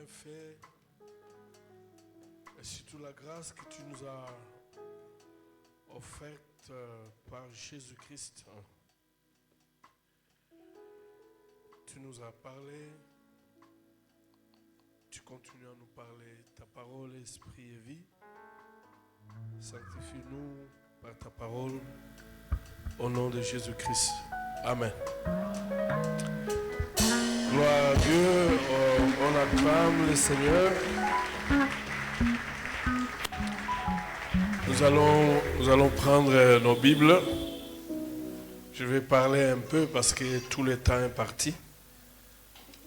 bienfaits et surtout la grâce que tu nous as offerte par Jésus-Christ. Tu nous as parlé, tu continues à nous parler. Ta parole, esprit et vie. Sanctifie-nous par ta parole au nom de Jésus-Christ. Amen. Gloire à Dieu, on acclame le Seigneur. Nous allons prendre nos Bibles. Je vais parler un peu parce que tout le temps est parti.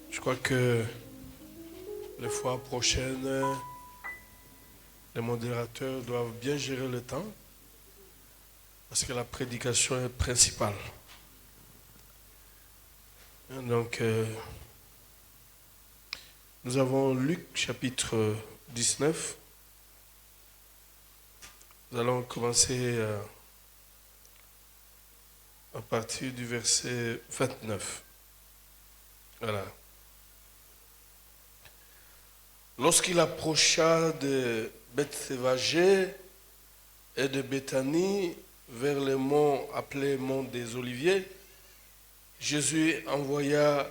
Je crois que les fois prochaines, les modérateurs doivent bien gérer le temps parce que la prédication est principale. Donc, nous avons Luc chapitre 19. Nous allons commencer à partir du verset 29. Voilà. Lorsqu'il approcha de Bethséphagée et de Béthanie vers le mont appelé mont des Oliviers, Jésus envoya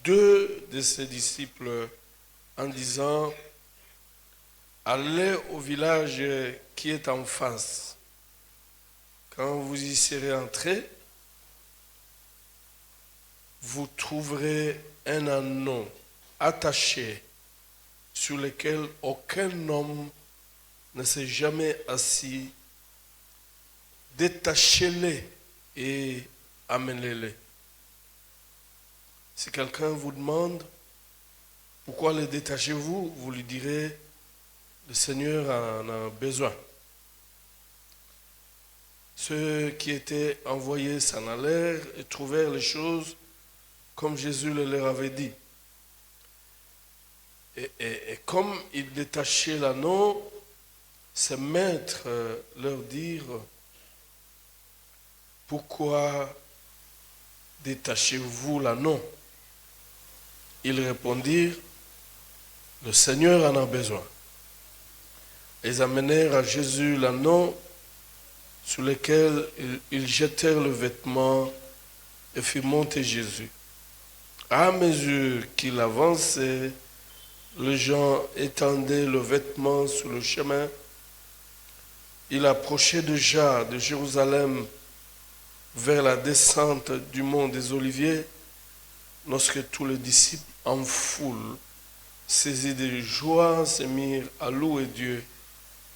2 de ses disciples en disant: allez au village qui est en face. Quand vous y serez entrés, vous trouverez un anneau attaché sur lequel aucun homme ne s'est jamais assis. Détachez-les et amenez-les. Si quelqu'un vous demande pourquoi les détachez-vous, vous lui direz: le Seigneur en a besoin. Ceux qui étaient envoyés s'en allèrent et trouvèrent les choses comme Jésus le leur avait dit. Et comme ils détachaient l'anneau, ses maîtres leur dirent: pourquoi détachez-vous l'anneau? Ils répondirent: le Seigneur en a besoin. Ils amenèrent à Jésus l'anneau sur lequel ils jetèrent le vêtement et firent monter Jésus. À mesure qu'il avançait, les gens étendaient le vêtement sur le chemin. Il approchait déjà de Jérusalem vers la descente du mont des Oliviers, lorsque tous les disciples en foule, saisis de joie, se mirent à louer Dieu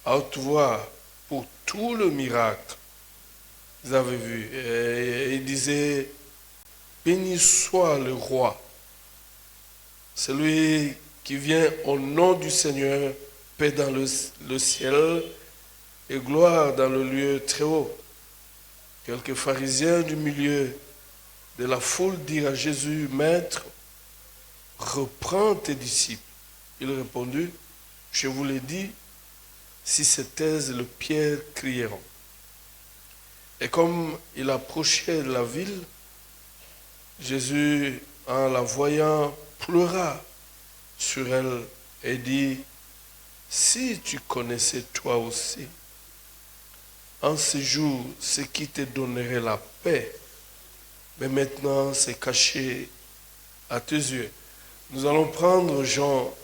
à haute voix pour tout le miracle qu'ils avaient vu. Et ils disaient: béni soit le roi, celui qui vient au nom du Seigneur, paix dans le ciel et gloire dans le lieu très haut. Quelques pharisiens du milieu de la foule dirent à Jésus: maître, reprends tes disciples. Il répondit: je vous l'ai dit, si se taisent, le pierre crieront. Et comme il approchait de la ville, Jésus, en la voyant, pleura sur elle et dit: si tu connaissais toi aussi, en ce jour, ce qui te donnerait la paix, mais maintenant c'est caché à tes yeux. Nous allons prendre Jean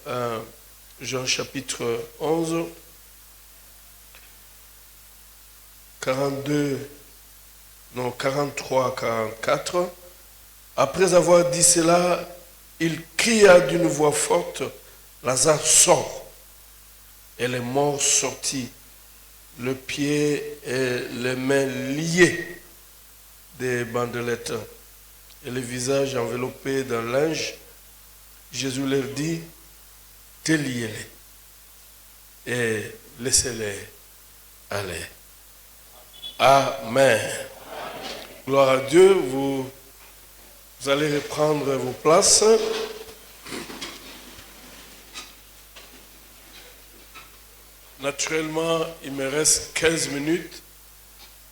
chapitre 11, 43, 44. Après avoir dit cela, il cria d'une voix forte: Lazare, sort. Et le mort sortit, le pied et les mains liés des bandelettes et le visage enveloppé d'un linge. Jésus leur dit: déliez-les et laissez-les aller. Amen. Gloire à Dieu. Vous allez reprendre vos places. Naturellement, il me reste 15 minutes.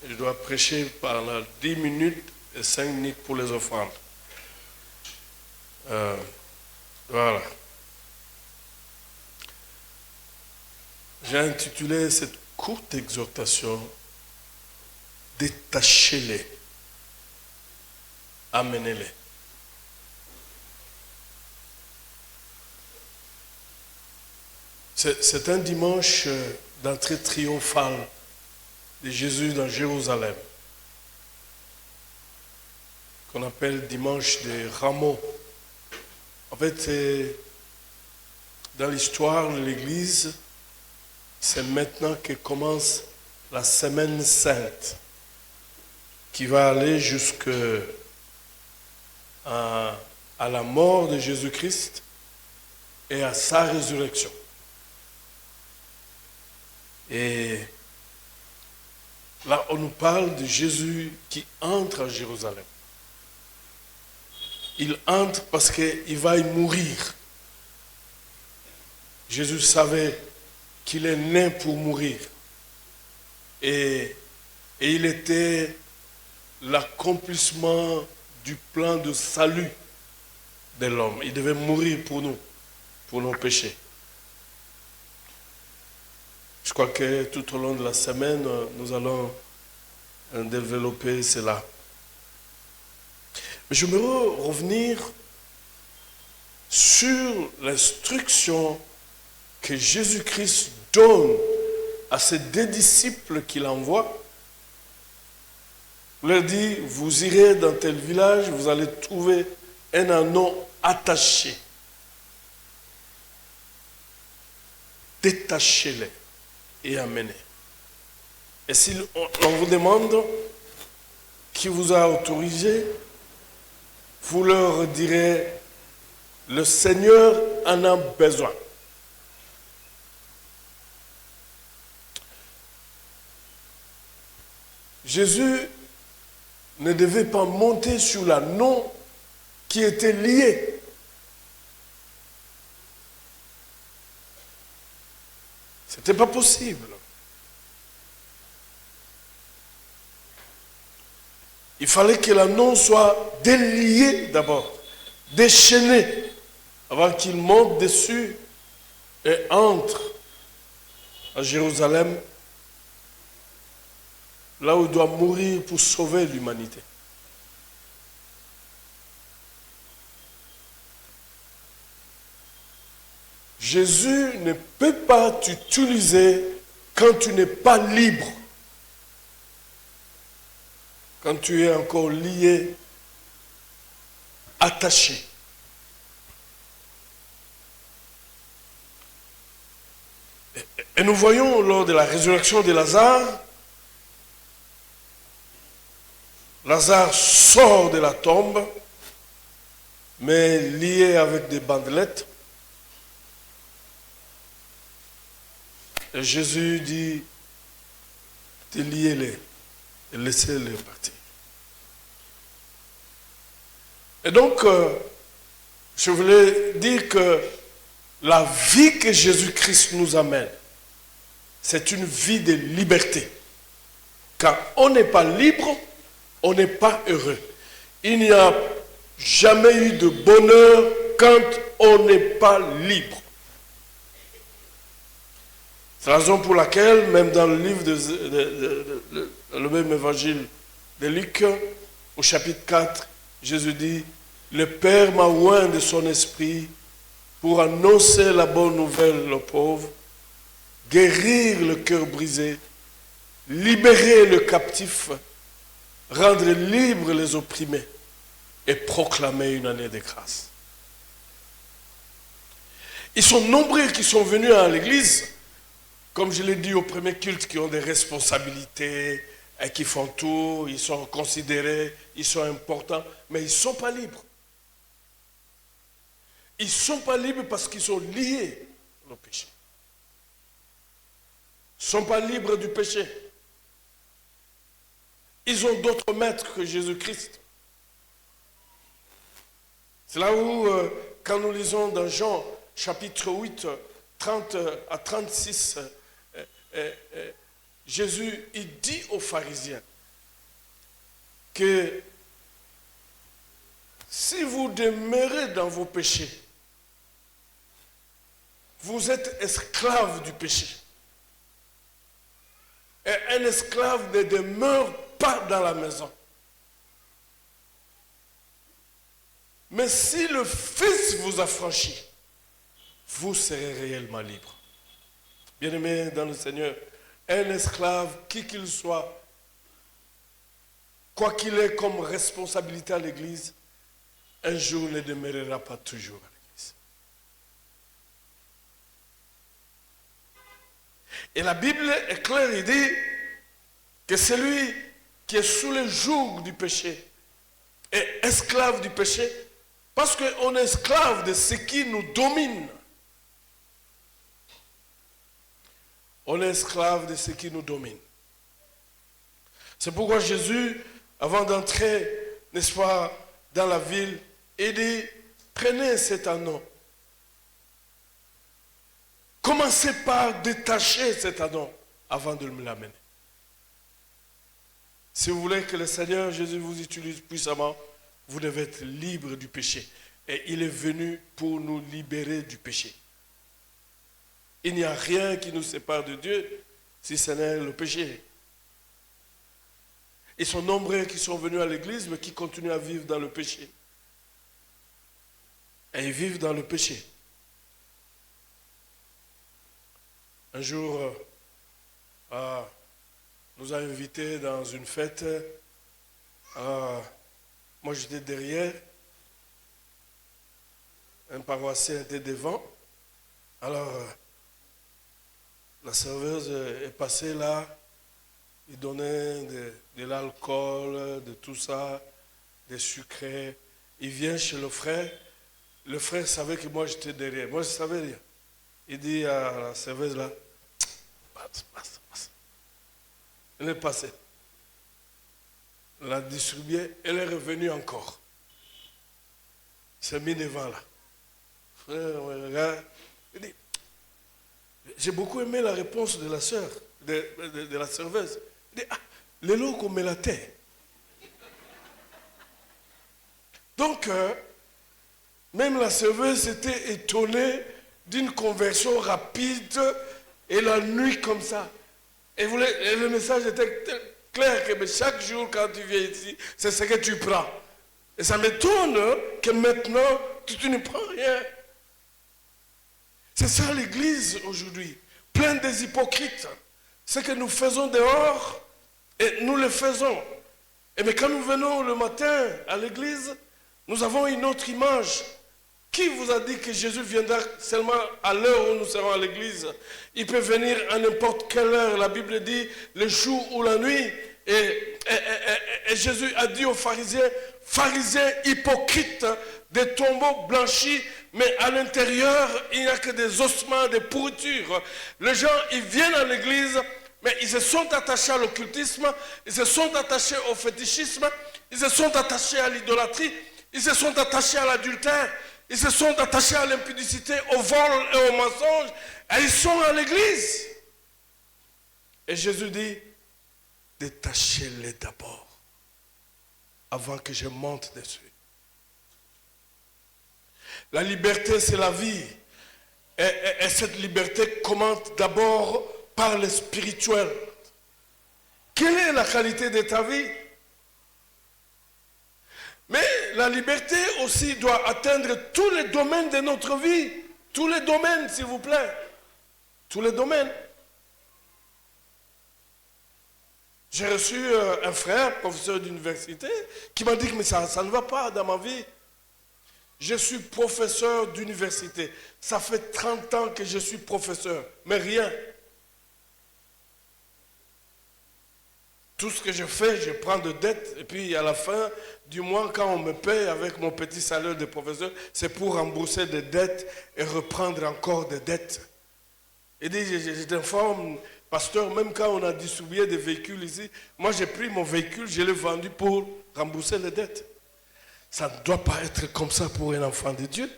Je dois prêcher pendant 10 minutes et 5 minutes pour les offrandes. Voilà. J'ai intitulé cette courte exhortation « Détachez-les, amenez-les ». C'est un dimanche d'entrée triomphale de Jésus dans Jérusalem, qu'on appelle dimanche des Rameaux. En fait, dans l'histoire de l'Église, c'est maintenant que commence la Semaine Sainte, qui va aller jusqu'à la mort de Jésus-Christ et à sa résurrection. Et là, on nous parle de Jésus qui entre à Jérusalem. Il entre parce qu'il va y mourir. Jésus savait qu'il est né pour mourir. Et il était l'accomplissement du plan de salut de l'homme. Il devait mourir pour nous, pour nos péchés. Je crois que tout au long de la semaine, nous allons développer cela. Mais j'aimerais revenir sur l'instruction que Jésus-Christ donne à ces deux disciples qu'il envoie. Il leur dit, vous irez dans tel village, vous allez trouver un anneau attaché. Détachez-les et amenez. Et si on vous demande qui vous a autorisé, vous leur direz, le Seigneur en a besoin. Jésus ne devait pas monter sur l'anneau qui était lié. Ce n'était pas possible. Il fallait que l'anneau soit délié d'abord, déchaîné, avant qu'il monte dessus et entre à Jérusalem, là où il doit mourir pour sauver l'humanité. Jésus ne peut pas t'utiliser quand tu n'es pas libre, quand tu es encore lié, attaché. Et nous voyons lors de la résurrection de Lazare, Lazare sort de la tombe, mais lié avec des bandelettes. Et Jésus dit, déliez-les et laissez-les partir. Et donc, je voulais dire que la vie que Jésus-Christ nous amène, c'est une vie de liberté. Quand on n'est pas libre, on n'est pas heureux. Il n'y a jamais eu de bonheur quand on n'est pas libre. C'est la raison pour laquelle, même dans le livre le même évangile de Luc, au chapitre 4, Jésus dit, le Père m'a oint de son esprit pour annoncer la bonne nouvelle aux pauvres, guérir le cœur brisé, libérer le captif, rendre libres les opprimés et proclamer une année de grâce. Ils sont nombreux qui sont venus à l'église, comme je l'ai dit au premier culte, qui ont des responsabilités et qui font tout, ils sont considérés, ils sont importants, mais ils ne sont pas libres. Ils ne sont pas libres parce qu'ils sont liés au péché. Ils ne sont pas libres du péché. Ils ont d'autres maîtres que Jésus-Christ. C'est là où, quand nous lisons dans Jean, chapitre 8, 30 à 36, Jésus, il dit aux pharisiens que si vous demeurez dans vos péchés, vous êtes esclaves du péché. Et un esclave ne demeure pas dans la maison. Mais si le Fils vous affranchit, vous serez réellement libre. Bien-aimés dans le Seigneur, un esclave, qui qu'il soit, quoi qu'il ait comme responsabilité à l'Église, un jour ne demeurera pas toujours à l'Église. Et la Bible est claire, il dit que celui qui est sous le joug du péché est esclave du péché, parce qu'on est esclave de ce qui nous domine. On est esclave de ce qui nous domine. C'est pourquoi Jésus, avant d'entrer, n'est-ce pas, dans la ville, il dit, prenez cet anneau. Commencez par détacher cet anneau avant de me l'amener. Si vous voulez que le Seigneur Jésus vous utilise puissamment, vous devez être libre du péché. Et il est venu pour nous libérer du péché. Il n'y a rien qui nous sépare de Dieu, si ce n'est le péché. Ils sont nombreux qui sont venus à l'église, mais qui continuent à vivre dans le péché. Et ils vivent dans le péché. Un jour, nous a invités dans une fête. Moi, j'étais derrière. Un paroissien était devant. Alors, la serveuse est passée là. Il donnait de l'alcool, de tout ça, des sucrés. Il vient chez le frère. Le frère savait que moi, j'étais derrière. Moi, je savais rien. Il dit à la serveuse là, passe. Elle est passée. Elle a distribué. Elle est revenue encore. Il s'est mis devant là. Frère, regarde. Il dit, j'ai beaucoup aimé la réponse de la sœur, de la serveuse. Il dit, le lot qu'on met la terre. Donc, même la serveuse était étonnée d'une conversion rapide et la nuit comme ça. Et le message était clair que chaque jour quand tu viens ici, c'est ce que tu prends. Et ça m'étonne que maintenant, tu ne prends rien. C'est ça l'église aujourd'hui, pleine des hypocrites. Ce que nous faisons dehors, et nous le faisons. Mais quand nous venons le matin à l'église, nous avons une autre image. Qui vous a dit que Jésus viendra seulement à l'heure où nous serons à l'église? Il peut venir à n'importe quelle heure. La Bible dit le jour ou la nuit. Et Jésus a dit aux pharisiens, pharisiens hypocrites, des tombeaux blanchis, mais à l'intérieur, il n'y a que des ossements, des pourritures. Les gens, ils viennent à l'église, mais ils se sont attachés à l'occultisme, ils se sont attachés au fétichisme, ils se sont attachés à l'idolâtrie, ils se sont attachés à l'adultère. Ils se sont attachés à l'impudicité, au vol et au mensonge. Et ils sont à l'église. Et Jésus dit, détachez-les d'abord, avant que je monte dessus. La liberté, c'est la vie. Et cette liberté commence d'abord par le spirituel. Quelle est la qualité de ta vie? Mais la liberté aussi doit atteindre tous les domaines de notre vie. Tous les domaines, s'il vous plaît. Tous les domaines. J'ai reçu un frère, professeur d'université, qui m'a dit que mais ça ne va pas dans ma vie. Je suis professeur d'université. Ça fait 30 ans que je suis professeur, mais rien. Tout ce que je fais, je prends de dettes, et puis à la fin du mois, quand on me paye avec mon petit salaire de professeur, c'est pour rembourser des dettes et reprendre encore des dettes. Et dit, je t'informe, pasteur, même quand on a distribué des véhicules ici, moi j'ai pris mon véhicule, je l'ai vendu pour rembourser les dettes. Ça ne doit pas être comme ça pour un enfant de Dieu.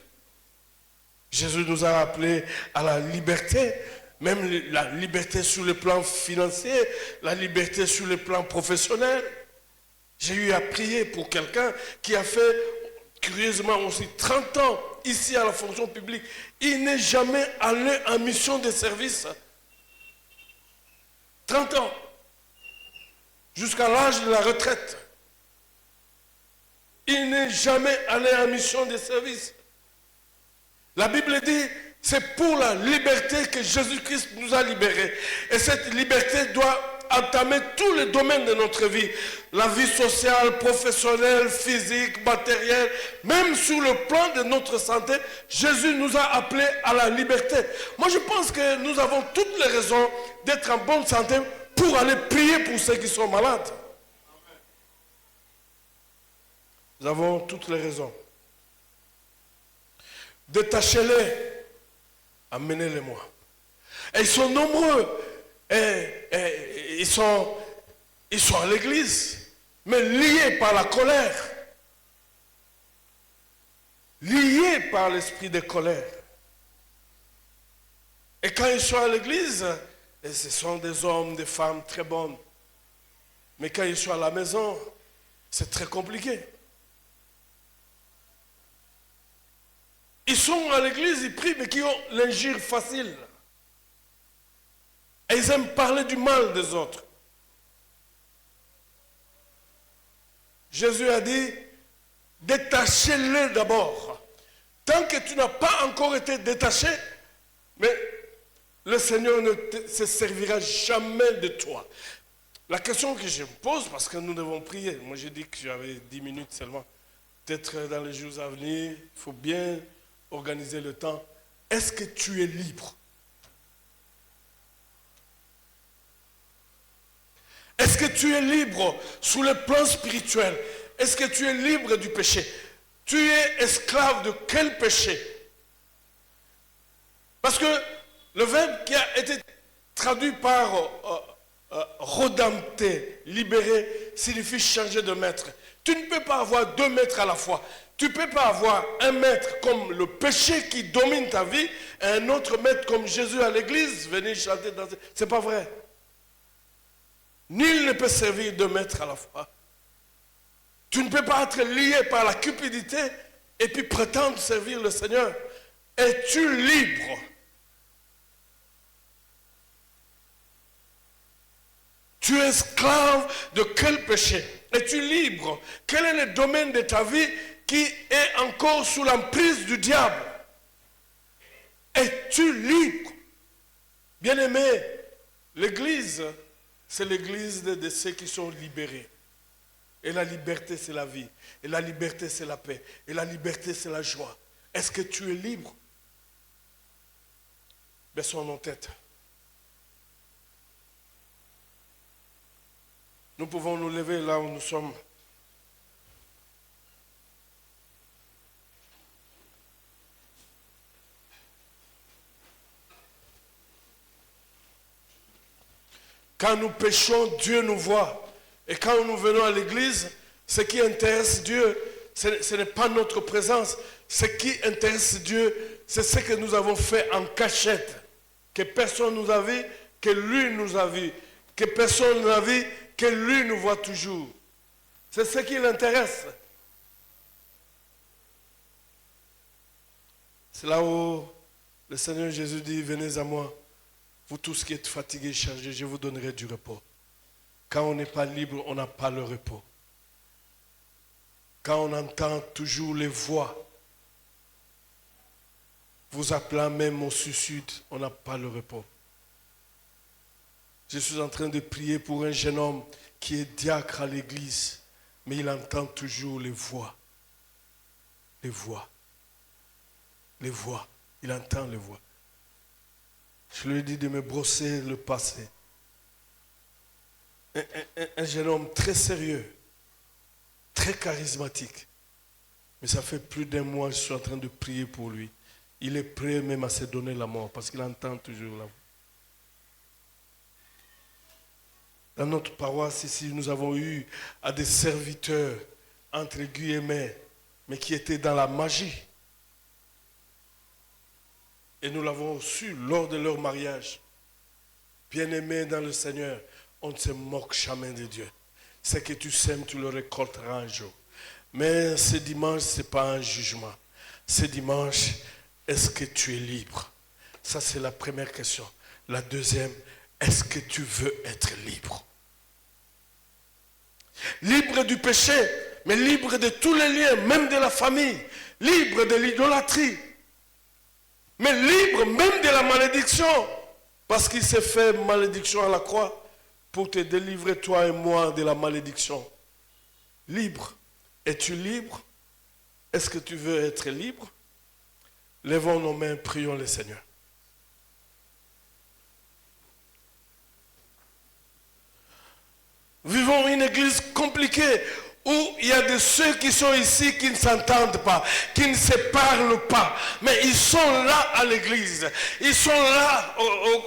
Jésus nous a appelés à la liberté. Même la liberté sur le plan financier, la liberté sur le plan professionnel. J'ai eu à prier pour quelqu'un qui a fait, curieusement aussi, 30 ans ici à la fonction publique. Il n'est jamais allé en mission de service. 30 ans. jusqu'à l'âge de la retraite. Il n'est jamais allé en mission de service. La Bible dit, c'est pour la liberté que Jésus-Christ nous a libérés. Et cette liberté doit entamer tous les domaines de notre vie. La vie sociale, professionnelle, physique, matérielle, même sur le plan de notre santé, Jésus nous a appelés à la liberté. Moi, je pense que nous avons toutes les raisons d'être en bonne santé pour aller prier pour ceux qui sont malades. Nous avons toutes les raisons. Détachez-les, amenez-les-moi. Et ils sont nombreux. Et ils sont à l'église, mais liés par la colère. Liés par l'esprit de colère. Et quand ils sont à l'église, ce sont des hommes, des femmes très bonnes. Mais quand ils sont à la maison, c'est très compliqué. Ils sont à l'église, ils prient, mais qui ont l'injure facile. Et ils aiment parler du mal des autres. Jésus a dit, détachez-les d'abord. Tant que tu n'as pas encore été détaché, mais le Seigneur ne se servira jamais de toi. La question que je me pose, parce que nous devons prier, moi j'ai dit que j'avais 10 minutes seulement, peut-être dans les jours à venir, il faut bien organiser le temps. Est-ce que tu es libre? Est-ce que tu es libre sous le plan spirituel? Est-ce que tu es libre du péché? Tu es esclave de quel péché? Parce que le verbe qui a été traduit par redempter, libérer, signifie changer de maître. Tu ne peux pas avoir 2 maîtres à la fois. Tu ne peux pas avoir un maître comme le péché qui domine ta vie et un autre maître comme Jésus à l'église, venir chanter, danser. C'est pas vrai. Nul ne peut servir 2 maîtres à la fois. Tu ne peux pas être lié par la cupidité et puis prétendre servir le Seigneur. Es-tu libre? Tu es esclave de quel péché? Es-tu libre? Quel est le domaine de ta vie qui est encore sous l'emprise du diable? Es-tu libre? Bien-aimé, l'Église, c'est l'Église de ceux qui sont libérés. Et la liberté, c'est la vie. Et la liberté, c'est la paix. Et la liberté, c'est la joie. Est-ce que tu es libre? Baissons nos têtes. Nous pouvons nous lever là où nous sommes. Quand nous péchons, Dieu nous voit. Et quand nous venons à l'église, ce qui intéresse Dieu, ce n'est pas notre présence. Ce qui intéresse Dieu, c'est ce que nous avons fait en cachette. Que personne nous a vu, que lui nous a vu. Que personne n'a vu, que lui nous voit toujours. C'est ce qui l'intéresse. C'est là où le Seigneur Jésus dit, venez à moi, vous tous qui êtes fatigués et chargés, je vous donnerai du repos. Quand on n'est pas libre, on n'a pas le repos. Quand on entend toujours les voix, vous appelant même au sud, on n'a pas le repos. Je suis en train de prier pour un jeune homme qui est diacre à l'église, mais il entend toujours les voix. Les voix. Les voix. Il entend les voix. Je lui ai dit de me brosser le passé. Un jeune homme très sérieux, très charismatique. Mais ça fait plus d'1 mois que je suis en train de prier pour lui. Il est prêt même à se donner la mort parce qu'il entend toujours la voix. Dans notre paroisse ici, nous avons eu à des serviteurs, entre guillemets, mais qui étaient dans la magie. Et nous l'avons su lors de leur mariage. Bien-aimés dans le Seigneur, on ne se moque jamais de Dieu. Ce que tu sèmes, tu le récolteras un jour. Mais ce dimanche, ce n'est pas un jugement. Ce dimanche, est-ce que tu es libre? Ça, c'est la première question. La deuxième, est-ce que tu veux être libre? libre du péché, mais libre de tous les liens, même de la famille, libre de l'idolâtrie, mais libre même de la malédiction, parce qu'il s'est fait malédiction à la croix pour te délivrer, toi et moi, de la malédiction. Libre. Es-tu libre? Est-ce que tu veux être libre? Lèvons nos mains, prions le Seigneur. Vivons une église compliquée où il y a de ceux qui sont ici qui ne s'entendent pas, qui ne se parlent pas, mais ils sont là à l'église, ils sont là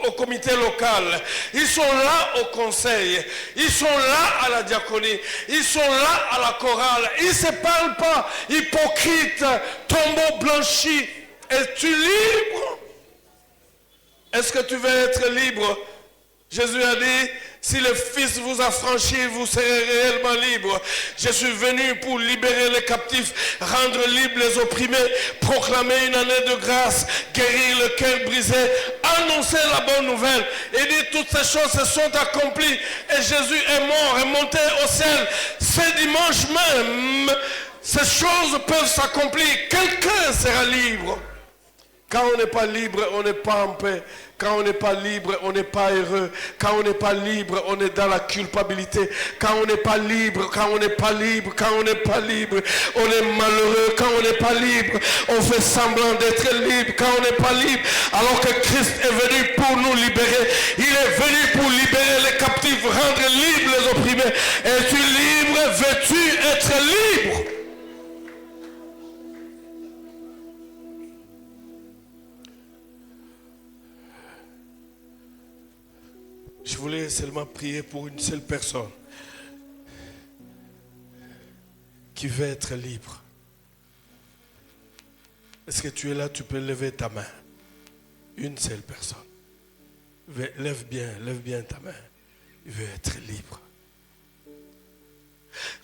au comité local, ils sont là au conseil, ils sont là à la diaconie, ils sont là à la chorale, ils ne se parlent pas, hypocrites, tombeaux blanchis. Es-tu libre? Est-ce que tu veux être libre? Jésus a dit, si le Fils vous a franchi, vous serez réellement libre. Je suis venu pour libérer les captifs, rendre libres les opprimés, proclamer une année de grâce, guérir le cœur brisé, annoncer la bonne nouvelle. Et dit, toutes ces choses se sont accomplies et Jésus est mort, est monté au ciel. Ce dimanche même, ces choses peuvent s'accomplir. Quelqu'un sera libre. Quand on n'est pas libre, on n'est pas en paix. Quand on n'est pas libre, on n'est pas heureux. Quand on n'est pas libre, on est dans la culpabilité. Quand on n'est pas libre, quand on n'est pas libre, quand on n'est pas libre, on est malheureux. Quand on n'est pas libre, on fait semblant d'être libre. Quand on n'est pas libre, alors que Christ est venu pour nous libérer. Il est venu pour libérer les captifs, rendre libres les opprimés. Es-tu libre? Veux-tu être libre? Je voulais seulement prier pour une seule personne qui veut être libre. Est-ce que tu es là? Tu peux lever ta main. Une seule personne. Lève bien ta main. Il veut être libre.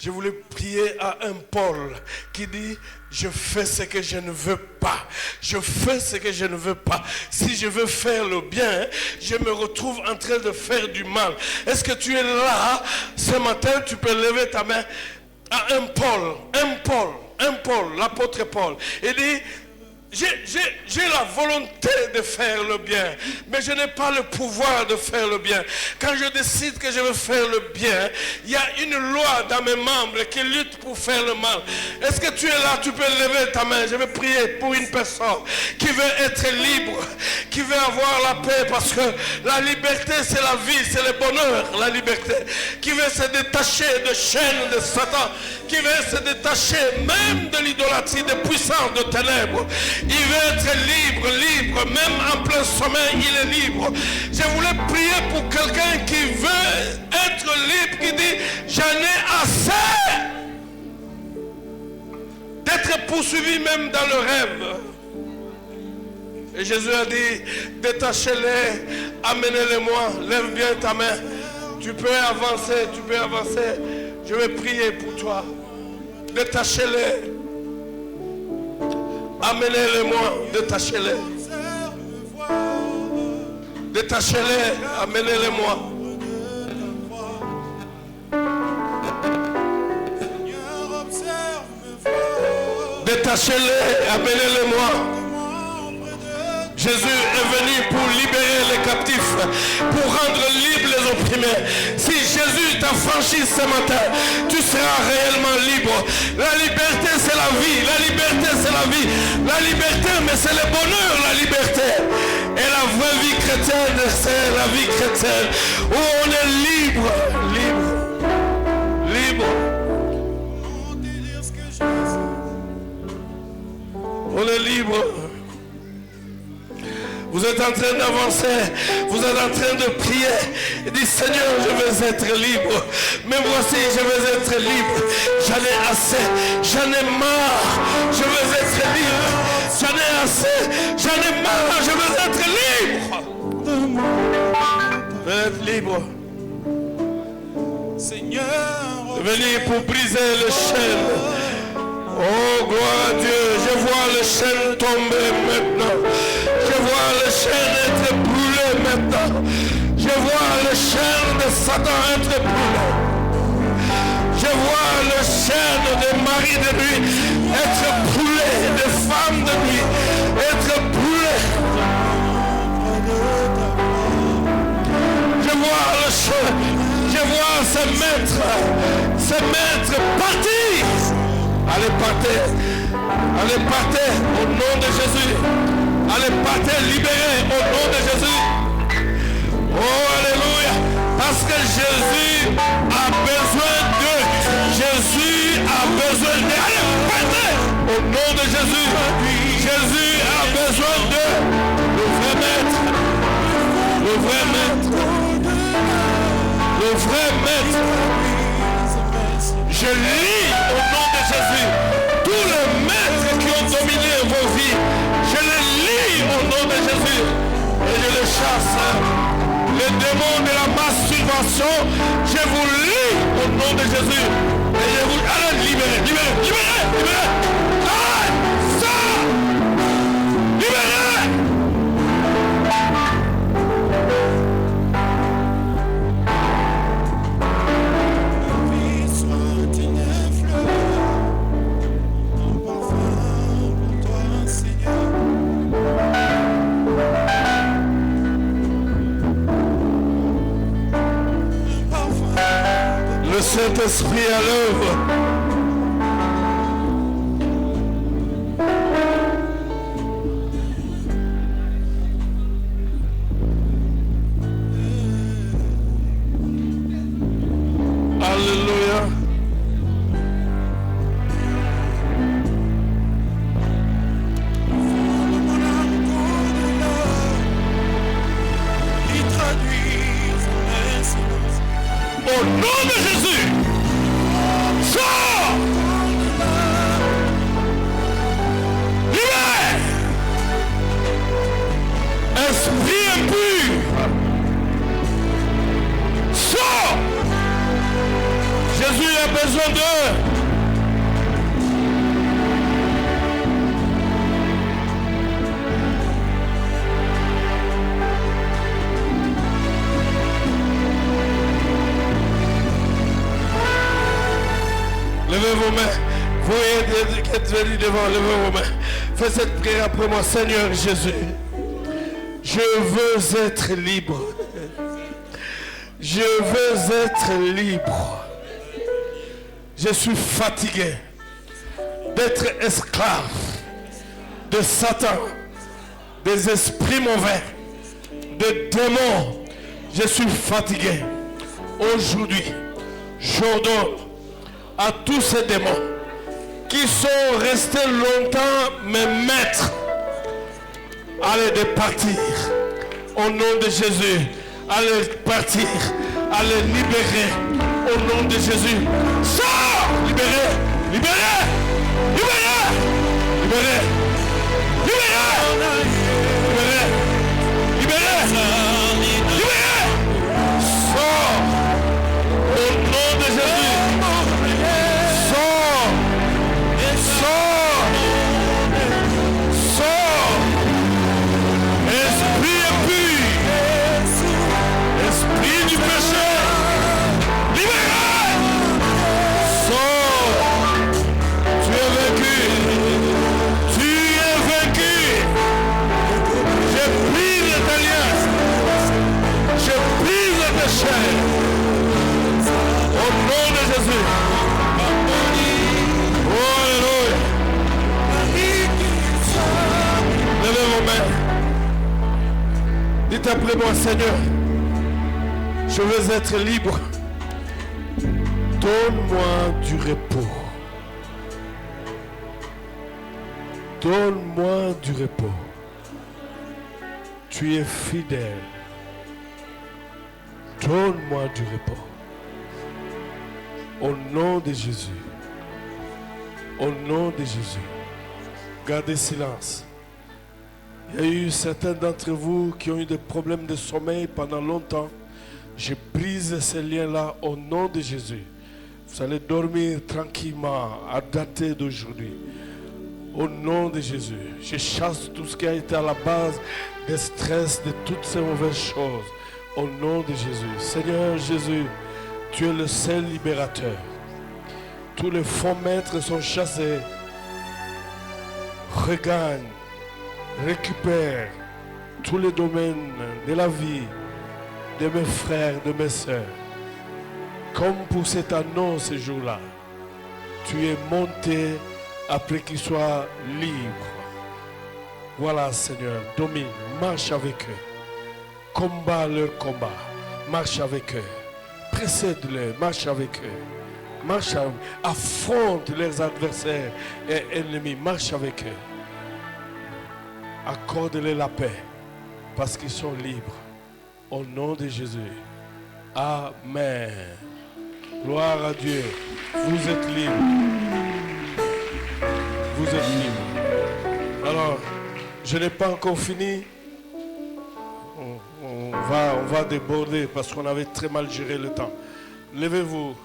Je voulais prier à un Paul qui dit, je fais ce que je ne veux pas. Je fais ce que je ne veux pas. Si je veux faire le bien, je me retrouve en train de faire du mal. Est-ce que tu es là? Ce matin, tu peux lever ta main à un Paul, l'apôtre Paul. Il dit, j'ai la volonté de faire le bien, mais je n'ai pas le pouvoir de faire le bien. Quand je décide que je veux faire le bien, il y a une loi dans mes membres qui lutte pour faire le mal. Est-ce que tu es là? Tu peux lever ta main. Je vais prier pour une personne qui veut être libre, qui veut avoir la paix, parce que la liberté c'est la vie, c'est le bonheur, la liberté. Qui veut se détacher de chaînes de Satan, qui veut se détacher même de l'idolâtrie, des puissances de ténèbres. Il veut être libre, même en plein sommeil, il est libre. Je voulais prier pour quelqu'un qui veut être libre, qui dit, j'en ai assez d'être poursuivi même dans le rêve. Et Jésus a dit, détachez-les, amenez-les-moi, lève bien ta main. Tu peux avancer. Je vais prier pour toi. Détachez-les. Amenez-les-moi, détachez-les. Détachez-les, amenez-les-moi. Détachez-les, amenez-les-moi. Jésus est venu pour libérer les captifs, pour rendre libres les opprimés. Si Jésus t'a franchi ce matin, tu seras réellement libre. La liberté c'est la vie, la liberté c'est la vie. La liberté, mais c'est le bonheur, la liberté. Et la vraie vie chrétienne, c'est la vie chrétienne, où on est libre. On est libre. Vous êtes en train d'avancer, vous êtes en train de prier et dire, Seigneur, je veux être libre. Mais voici, je veux être libre. J'en ai assez, j'en ai marre. Je veux être libre. J'en ai assez, j'en ai marre. Je veux être libre. Je veux être libre. Seigneur, venez pour briser les chaînes. Oh, gloire à Dieu. Je vois les chaînes tomber maintenant. Je vois les chaînes être brûlées maintenant. Je vois les chaînes de Satan être brûlées. Je des maris de nuit être brûlés, des femmes de nuit être brûlées. Je vois ces maîtres partir. Allez partez au nom de Jésus. Allez partez libérés au nom de Jésus. Oh alléluia. Parce que Jésus a besoin d'eux. Jésus a besoin d'eux. Allez partez au nom de Jésus. Jésus a besoin d'eux. Le vrai maître. Le vrai maître. Le vrai maître. Je lis au nom de Jésus tous les maîtres qui ont dominé vos vies. Je les lis au nom de Jésus et je les chasse. Les démons de la masturbation, je vous lis au nom de Jésus et je vous... Allez, libérez. Allez, ça. Libérez. Le Saint-Esprit à l'œuvre. Alléluia. Au nom de Jésus, sors! Libère! Esprit impur, sors! Jésus a besoin d'eux. Levez vos mains. Vous êtes venus devant, levez vos mains. Faites cette prière après moi. Seigneur Jésus, je veux être libre. Je veux être libre. Je suis fatigué d'être esclave de Satan, des esprits mauvais, de démons. Je suis fatigué. Aujourd'hui, j'ordonne à tous ces démons qui sont restés longtemps mes maîtres, allez de partir au nom de Jésus, allez partir, allez libérer au nom de Jésus. Sors, libérez, libérez, libérez, libérez, libérez, libérez, libérez, libérez. Sors au nom de Jésus. Du péché, libéré, sors, tu es vaincu, je brise tes liens, je brise tes chaînes, au nom de Jésus. Oh alléluia. Levez vos mains, dites après moi, Seigneur, je veux être libre. Donne-moi du repos. Donne-moi du repos. Tu es fidèle. Donne-moi du repos. Au nom de Jésus. Au nom de Jésus. Gardez silence. Il y a eu certains d'entre vous qui ont eu des problèmes de sommeil pendant longtemps. Je brise ces liens-là au nom de Jésus. Vous allez dormir tranquillement à dater d'aujourd'hui. Au nom de Jésus, je chasse tout ce qui a été à la base des stress, de toutes ces mauvaises choses. Au nom de Jésus. Seigneur Jésus, tu es le seul libérateur. Tous les faux maîtres sont chassés. Regagne, récupère tous les domaines de la vie de mes frères, de mes sœurs. Comme pour cet anneau ce jour-là, tu es monté après qu'ils soient libres. Voilà, Seigneur, domine, marche avec eux. Combat leur combat, marche avec eux. Précède-les, marche avec eux. Marche avec eux. Affronte leurs adversaires et ennemis, marche avec eux. Accorde-les la paix parce qu'ils sont libres. Au nom de Jésus. Amen. Gloire à Dieu. Vous êtes libres. Vous êtes libres. Alors, je n'ai pas encore fini. On va déborder parce qu'on avait très mal géré le temps. Levez-vous.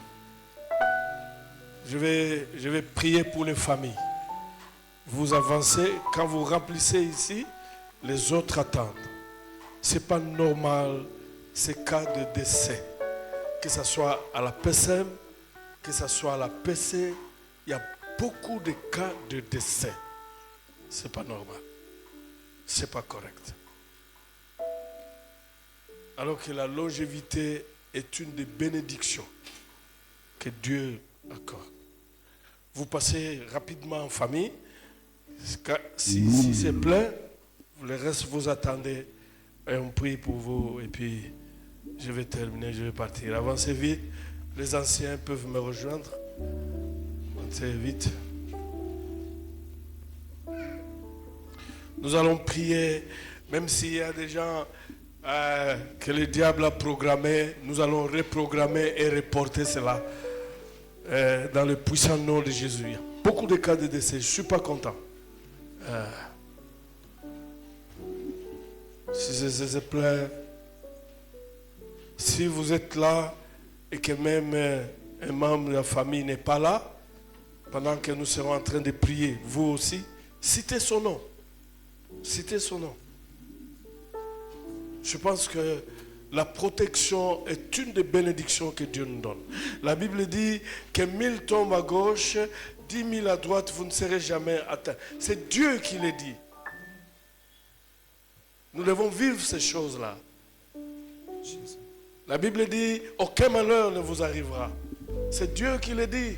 Je vais prier pour les familles. Vous avancez. Quand vous remplissez ici, les autres attendent. Ce n'est pas normal ces cas de décès. Que ce soit à la PSM, que ce soit à la PC, il y a beaucoup de cas de décès. Ce n'est pas normal. Ce n'est pas correct. Alors que la longévité est une des bénédictions que Dieu accorde. Vous passez rapidement en famille. Si c'est plein, le reste vous attendez. Et on prie pour vous et puis je vais terminer, je vais partir. Avancez vite, les anciens peuvent me rejoindre. Avancez vite. Nous allons prier, même s'il y a des gens que le diable a programmé, nous allons reprogrammer et reporter cela dans le puissant nom de Jésus. Il y a beaucoup de cas de décès, je ne suis pas content. Si c'est plein, si vous êtes là et que même un membre de la famille n'est pas là, pendant que nous serons en train de prier, vous aussi, citez son nom. Citez son nom. Je pense que la protection est une des bénédictions que Dieu nous donne. La Bible dit que 1000 tombent à gauche, 10 000 à droite, vous ne serez jamais atteints. C'est Dieu qui le dit. Nous devons vivre ces choses-là. La Bible dit, aucun malheur ne vous arrivera. C'est Dieu qui le dit.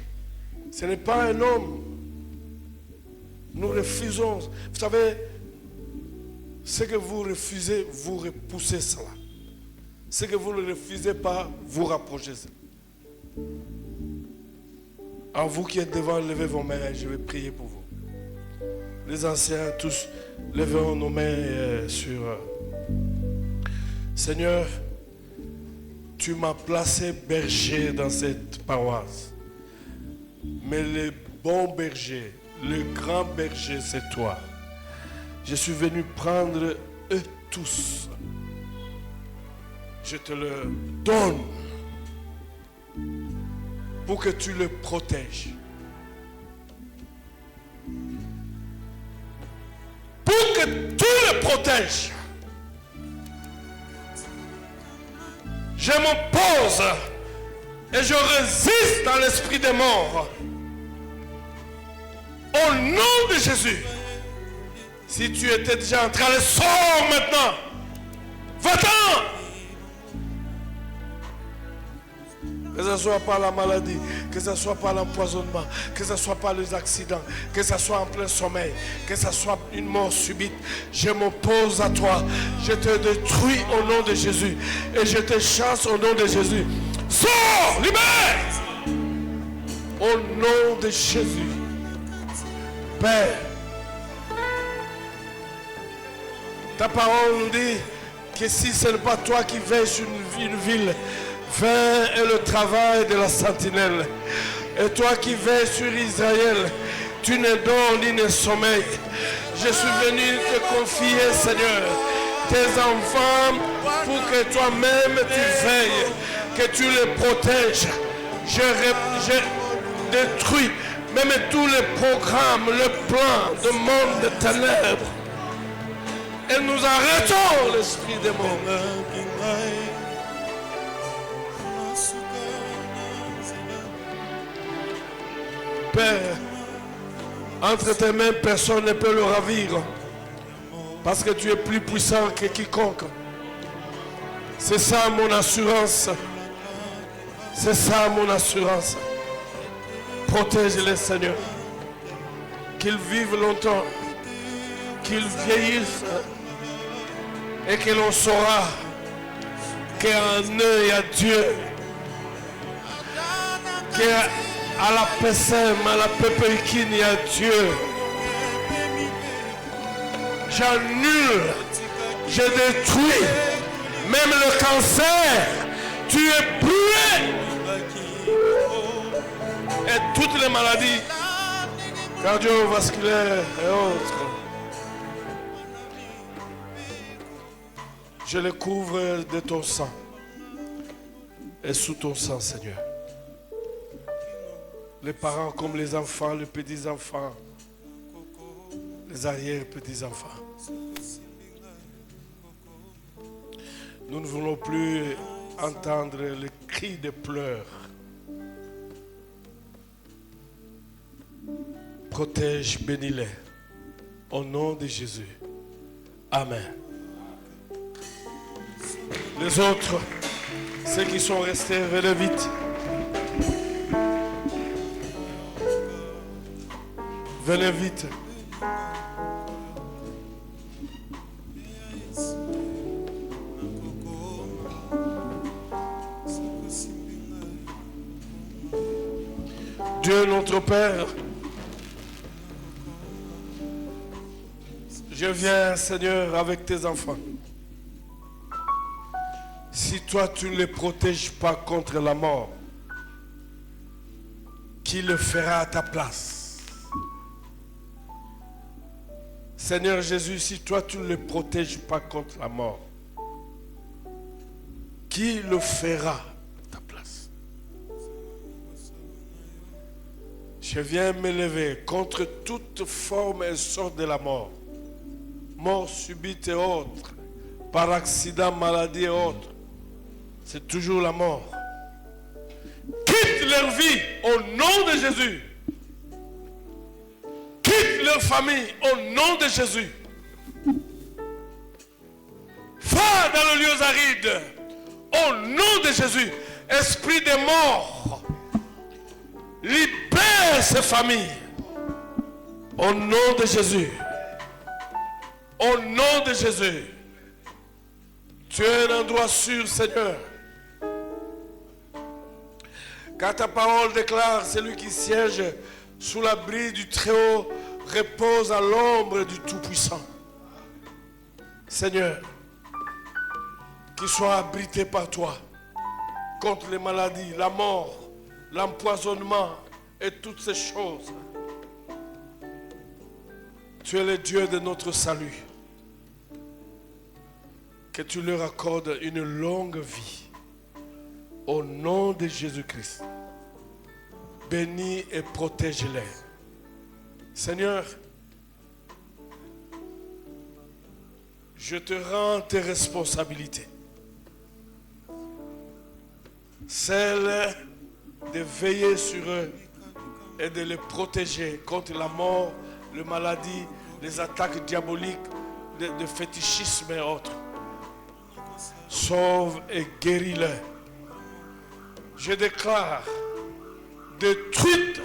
Ce n'est pas un homme. Nous refusons. Vous savez, ce que vous refusez, vous repoussez cela. Ce que vous ne refusez pas, vous rapprochez cela. En vous qui êtes devant, levez vos mains et je vais prier pour vous. Les anciens, tous, levons nos mains sur... Seigneur, tu m'as placé berger dans cette paroisse. Mais le bon berger, le grand berger, c'est toi. Je suis venu prendre eux tous. Je te le donne pour que tu le protèges. Pour que tu le protèges. Je m'oppose et je résiste dans l'esprit des morts. Au nom de Jésus. Si tu étais déjà en train de sortir maintenant, va-t'en. Que ce soit par la maladie, que ce soit par l'empoisonnement, que ce soit par les accidents, que ce soit en plein sommeil, que ce soit une mort subite, je m'oppose à toi. Je te détruis au nom de Jésus et je te chasse au nom de Jésus. Sors, libère! Au nom de Jésus. Père, ta parole nous dit que si ce n'est pas toi qui veilles sur une ville, vain est le travail de la sentinelle. Et toi qui veilles sur Israël, tu ne dors ni ne sommeilles. Je suis venu te confier, Seigneur, tes enfants pour que toi-même tu veilles, que tu les protèges. Je détruis même tous les programmes, le plan de monde de ténèbres. Et nous arrêtons l'esprit des morts. Père, entre tes mains, personne ne peut le ravir. Parce que tu es plus puissant que quiconque. C'est ça mon assurance. C'est ça mon assurance. Protège-les, Seigneur. Qu'ils vivent longtemps. Qu'ils vieillissent. Et que l'on saura qu'en eux il y a Dieu. Qu'à la PSM, à la Pépéikine, il y a Dieu. J'annule, je détruis, même le cancer, tu es brûlé. Et toutes les maladies cardiovasculaires et autres, je les couvre de ton sang et sous ton sang, Seigneur. Les parents comme les enfants, les petits-enfants, les arrière-petits-enfants. Nous ne voulons plus entendre les cris de pleurs. Protège, bénis-les. Au nom de Jésus. Amen. Les autres, ceux qui sont restés, venez vite. Venez vite. Dieu notre Père, je viens, Seigneur, avec tes enfants. Si toi tu ne les protèges pas contre la mort, qui le fera à ta place? Seigneur Jésus, si toi tu ne les protèges pas contre la mort, qui le fera à ta place? Je viens m'élever contre toute forme et sorte de la mort. Mort subite et autres, par accident, maladie et autres. C'est toujours la mort. Quitte leur vie au nom de Jésus. Quitte leur famille au nom de Jésus. Va dans les lieux arides au nom de Jésus. Esprit de mort, libère ces familles au nom de Jésus. Au nom de Jésus. Tu es un endroit sûr, Seigneur. Car ta parole déclare, celui qui siège sous l'abri du Très-Haut repose à l'ombre du Tout-Puissant. Seigneur, qu'il soit abrité par toi contre les maladies, la mort, l'empoisonnement et toutes ces choses. Tu es le Dieu de notre salut. Que tu leur accordes une longue vie. Au nom de Jésus-Christ. Bénis et protège-les. Seigneur, je te rends tes responsabilités. Celle de veiller sur eux et de les protéger contre la mort, les maladies, les attaques diaboliques, de fétichisme et autres. Sauve et guéris-les. Je déclare détruite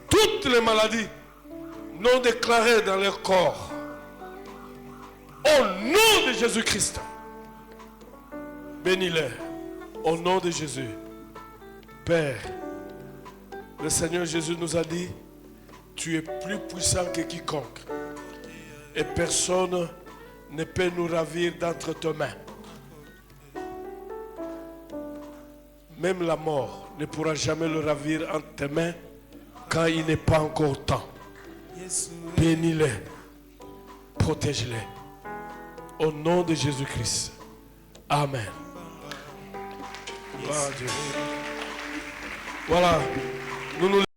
toutes les maladies non déclarées dans leur corps. Au nom de Jésus-Christ. Bénis-les. Au nom de Jésus. Père, le Seigneur Jésus nous a dit, tu es plus puissant que quiconque. Et personne ne peut nous ravir d'entre tes mains. Même la mort ne pourra jamais le ravir entre tes mains quand il n'est pas encore temps. Bénis-les, protège-les. Au nom de Jésus-Christ. Amen. Gloire à Dieu. Voilà. Nous nous